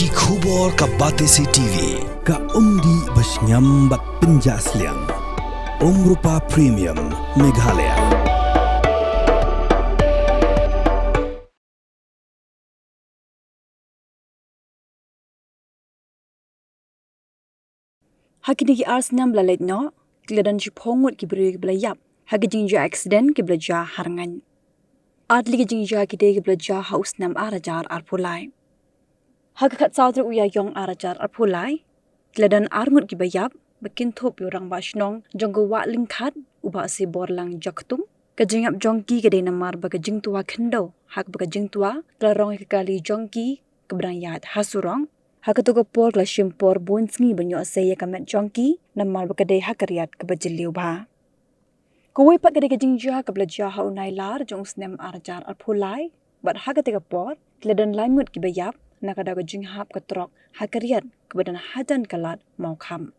Ki khubor ka Batesi TV. Ka umdi basnyam bat penjaslian. Rupa Premium Meghalaya. Hakini ki Snem Lait no, kledan Ngut ki beri belayap. Hagi jingja accident ki belajar Rngaiñ. Adli ki jingja ki de ki belajar haus Snem arajar arpulai. Hagi kat saudri uya yong arajar arpulai. Kledan Ngut ki bayap, bakin top yorang bashnong jonggo wa lingkat uba si borlang jaktung. Kajingap jongki ke de namar baga jingtua kendo. Hak baga jingtua klarong kali jongki keberang yat hasurong. Hakatuga por la shimpor bunsngi banyo asaya kamet jongki namar bakade hakariat kabajiliu ba. Kuwi pak kade kajingja kablaja haunai lar jong Snem arajar arpulai bat hakatiga por kledan Ngut ki bayap nakada jinghap katrok hakariat kebadan hadan kalat mau kham.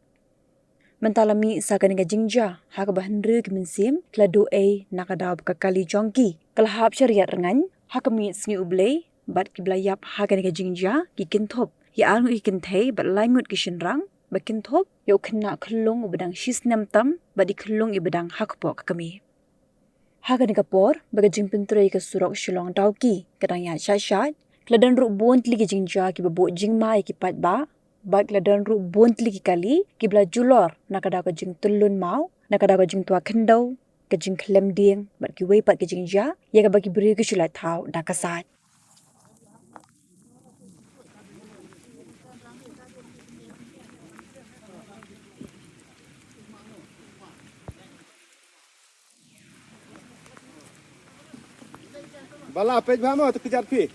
Mentalami sakani kajingja hakabahenre keminsim kladu nakada bakali jongki kalahap syariat Rngaiñ hakami sngi ublei bat ki blayap hakani kajingja ki kintop ya anu ikin thei bat Ngut ki shinrang bakin thop yo kena khulung ubadang Snem tam badi khulung ibadang hakpo kami hagani kapor baga jingpin trei ka surok shilong dauki kadang ya shashat kladan ru bontli ki jingja ki babo jingma ki pat ba bat kladan ru bontli ki kali ki bla julor nakada ka jing tulun mau nakada ka jing tua khendau ka jing khlem ding bat ki wei pat ki jingja ya ka bagi beri ki shula Thaw da kasat. Bala pej bhamo to kejar pi.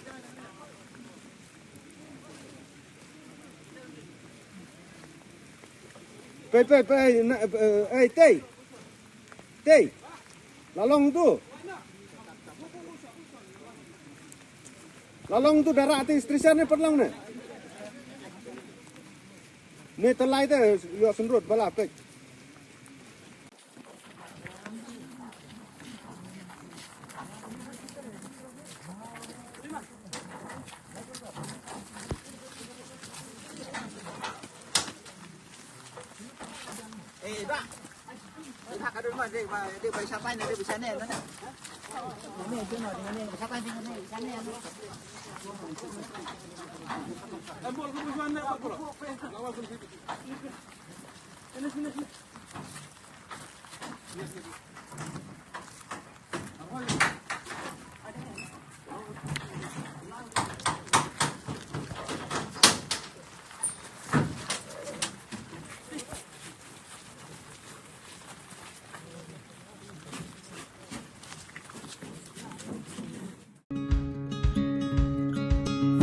Pe tei. Tei. Lalong tu darat ti istrisan ni perlang ne. Ne telai te yo sendrut bala pej.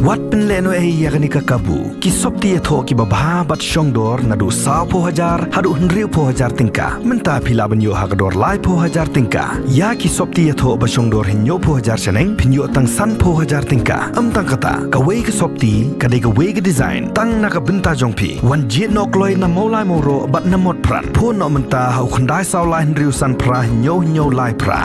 Wat penleno yakni kakabu ki sopti tho ki babha bat shongdor nadu 10,000 hadu 100,000 tingka menta phila banyo hakdor lai 10,000 tingka ya ki sopti tho ba shongdor hinyo 10,000 chaneng phinyo tang san 10,000 tingka amtang kata ka wei ka sopti ka de ka wei ka design tang na ka binta jongphi wan jit nok loi na molai moro bat na mot pran pho no menta hau khandai saw lai riu san pra hinyo lai pra